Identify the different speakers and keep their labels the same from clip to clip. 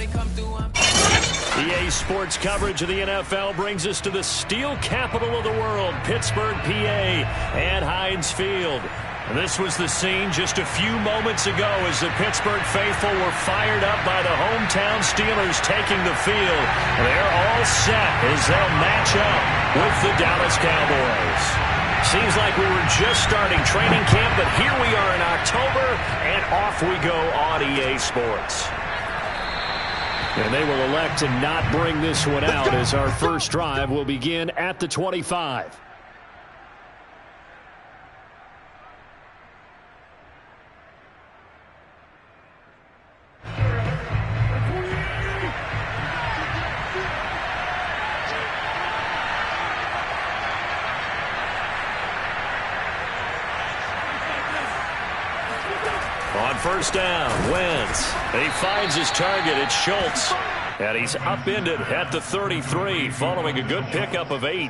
Speaker 1: EA Sports coverage of the NFL brings us to the steel capital of the world, Pittsburgh, PA, at Heinz Field. This was the scene just a few moments ago as the Pittsburgh faithful were fired up by the hometown Steelers taking the field. They're all set as they'll match up with the Dallas Cowboys. Seems like we were just starting training camp, but here we are in October, and off we go on EA Sports. And they will elect to not bring this one out as our first drive will begin at the 25. On first down, Wentz. He finds his target. It's Schultz. And he's upended at the 33 following a good pickup of 8.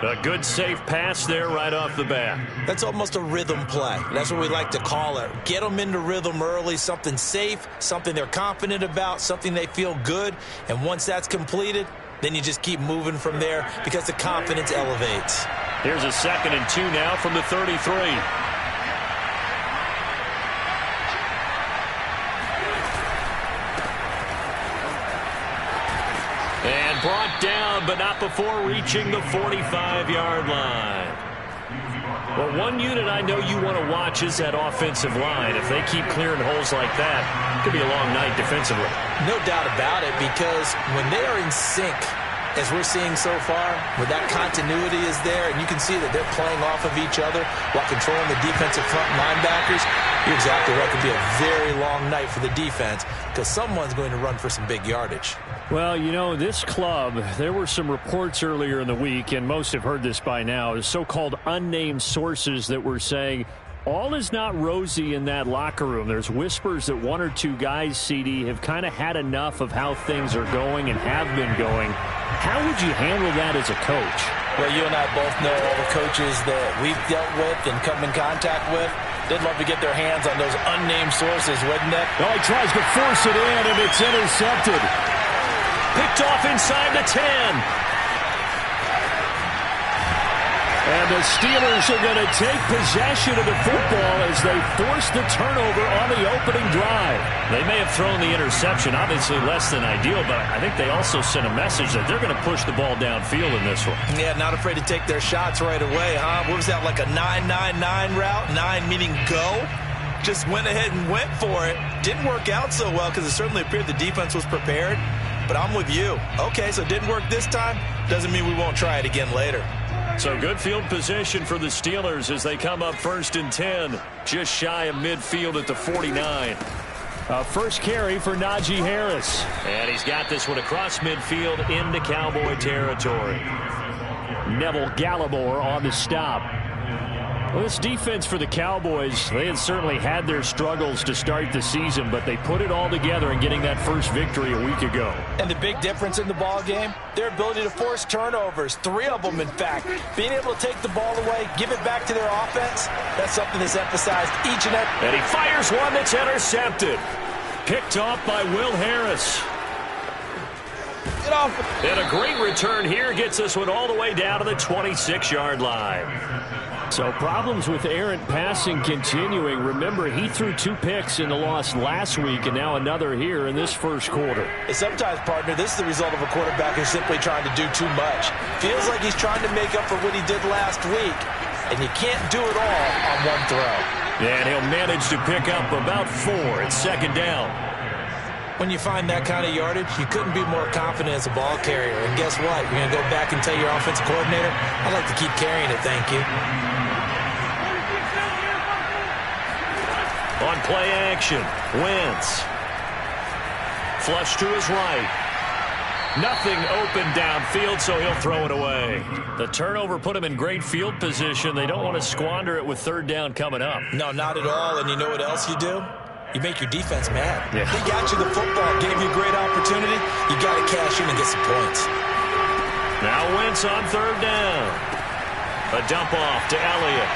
Speaker 1: A good safe pass there right off the bat.
Speaker 2: That's almost a rhythm play. That's what we like to call it. Get them into rhythm early, something safe, something they're confident about, something they feel good. And once that's completed, then you just keep moving from there because the confidence elevates.
Speaker 1: Here's a 2nd and 2 now from the 33. And brought down, but not before reaching the 45-yard line. Well, one unit I know you want to watch is that offensive line. If they keep clearing holes like that, it could be a long night defensively.
Speaker 2: No doubt about it, because when they are in sync, as we're seeing so far, where that continuity is there, and you can see that they're playing off of each other while controlling the defensive front linebackers, you're exactly right. It could be a very long night for the defense because someone's going to run for some big yardage.
Speaker 1: Well, you know, this club, there were some reports earlier in the week, and most have heard this by now, so-called unnamed sources that were saying all is not rosy in that locker room. There's whispers that 1 or 2 guys, CD, have kind of had enough of how things are going and have been going. How would you handle that as a coach?
Speaker 2: Well, you and I both know all the coaches that we've dealt with and come in contact with. They'd love to get their hands on those unnamed sources, wouldn't they?
Speaker 1: Oh, he tries to force it in, and it's intercepted. Picked off inside the 10. And the Steelers are going to take possession of the football as they force the turnover on the opening drive. They may have thrown the interception, obviously less than ideal, but I think they also sent a message that they're going to push the ball downfield in this one.
Speaker 2: Yeah, not afraid to take their shots right away, huh? What was that, like a 9-9-9 route? 9 meaning go? Just went ahead and went for it. Didn't work out so well because it certainly appeared the defense was prepared. But I'm with you. Okay, so it didn't work this time. Doesn't mean we won't try it again later.
Speaker 1: So good field position for the Steelers as they come up 1st and 10. Just shy of midfield at the 49. First carry for Najee Harris. And he's got this one across midfield into Cowboy territory. Neville Gallimore on the stop. Well, this defense for the Cowboys, they had certainly had their struggles to start the season, but they put it all together in getting that first victory a week ago.
Speaker 2: And the big difference in the ball game, their ability to force turnovers, 3 of them, in fact. Being able to take the ball away, give it back to their offense, that's something that's emphasized each and every.
Speaker 1: And he fires one that's intercepted. Picked off by Will Harris.
Speaker 2: Get off.
Speaker 1: And a great return here gets this one all the way down to the 26-yard line. So problems with errant passing continuing. Remember, he threw 2 picks in the loss last week and now another here in this first quarter.
Speaker 2: And sometimes, partner, this is the result of a quarterback who's simply trying to do too much. Feels like he's trying to make up for what he did last week, and you can't do it all on one throw.
Speaker 1: And he'll manage to pick up about 4 at 2nd down.
Speaker 2: When you find that kind of yardage, you couldn't be more confident as a ball carrier. And guess what? You're going to go back and tell your offensive coordinator, I'd like to keep carrying it, thank you.
Speaker 1: On play action, Wentz. Flush to his right. Nothing open downfield, so he'll throw it away. The turnover put him in great field position. They don't want to squander it with 3rd down coming up.
Speaker 2: No, not at all. And you know what else you do? You make your defense mad.
Speaker 1: Yeah.
Speaker 2: They got you the football, gave you a great opportunity. You got to cash in and get some points.
Speaker 1: Now Wentz on 3rd down. A dump off to Elliott.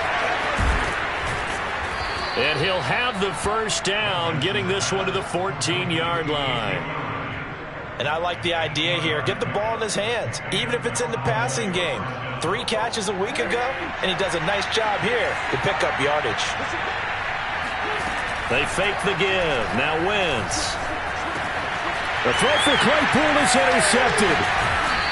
Speaker 1: And he'll have the first down, getting this one to the 14-yard line.
Speaker 2: And I like the idea here. Get the ball in his hands, even if it's in the passing game. 3 catches a week ago, and he does a nice job here to pick up yardage.
Speaker 1: They fake the give. Now Wentz.
Speaker 3: The throw for Claypool is intercepted.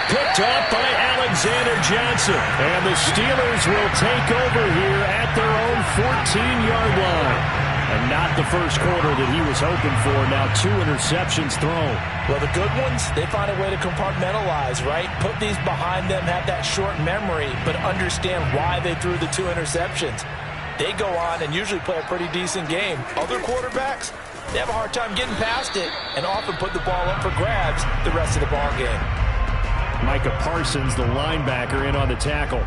Speaker 1: Picked up by Alexander Johnson.
Speaker 3: And the Steelers will take over here at their own 14-yard line. And not the first quarter that he was hoping for. Now 2 interceptions thrown.
Speaker 2: Well, the good ones, they find a way to compartmentalize, right? Put these behind them, have that short memory, but understand why they threw the 2 interceptions. They go on and usually play a pretty decent game. Other quarterbacks, they have a hard time getting past it and often put the ball up for grabs the rest of the ball game.
Speaker 3: Micah Parsons, the linebacker, in on the tackle.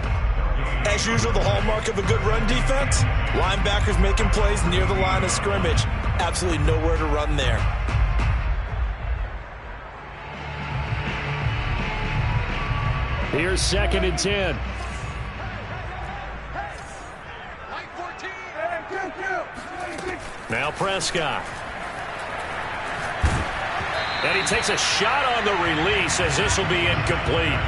Speaker 2: As usual, the hallmark of a good run defense, linebackers making plays near the line of scrimmage. Absolutely nowhere to run there.
Speaker 3: Here's 2nd and 10.
Speaker 1: Now Prescott. And he takes a shot on the release as this will be incomplete.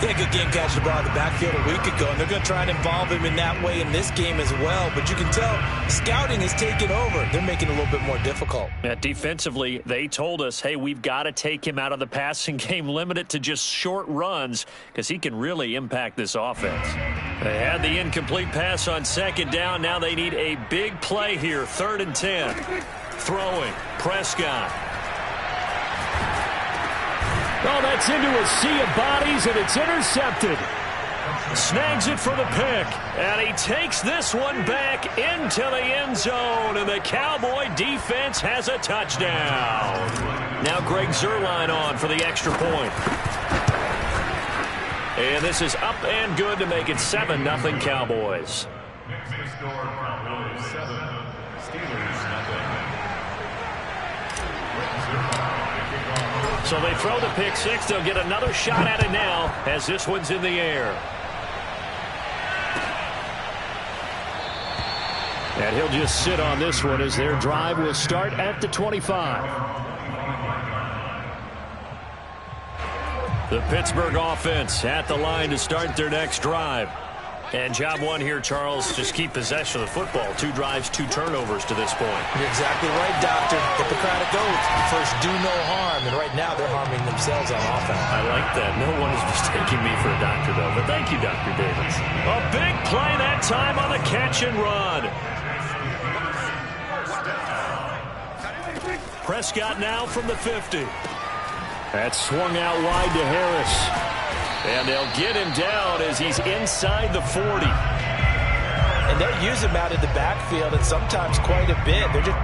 Speaker 2: Yeah, good game catching the ball in the backfield a week ago, and they're going to try and involve him in that way in this game as well. But you can tell scouting is taking over. They're making it a little bit more difficult.
Speaker 1: Yeah, defensively, they told us, hey, we've got to take him out of the passing game, limit it to just short runs because he can really impact this offense. They had the incomplete pass on 2nd down. Now they need a big play here, 3rd and 10. Throwing, Prescott.
Speaker 3: Oh, that's into a sea of bodies, and it's intercepted.
Speaker 1: Snags it for the pick, and he takes this one back into the end zone, and the Cowboy defense has a touchdown. Now Greg Zuerlein on for the extra point. And this is up and good to make it 7-0 Cowboys.
Speaker 4: Next score, Cowboys 7, Steelers 0.
Speaker 1: So they throw the pick 6. They'll get another shot at it now as this one's in the air.
Speaker 3: And he'll just sit on this one as their drive will start at the 25.
Speaker 1: The Pittsburgh offense at the line to start their next drive. And job one here, Charles, just keep possession of the football. 2 drives, 2 turnovers to this point.
Speaker 2: You're exactly right, Doctor. Hippocratic oath. First, do no harm. And right now, they're harming themselves on offense.
Speaker 1: I like that. No one is mistaking me for a doctor, though. But thank you, Dr. Davis. A big play that time on the catch and run. Prescott now from the 50.
Speaker 3: That swung out wide to Harris.
Speaker 1: And they'll get him down as he's inside the 40.
Speaker 2: And they'll use him out in the backfield and sometimes quite a bit. They're just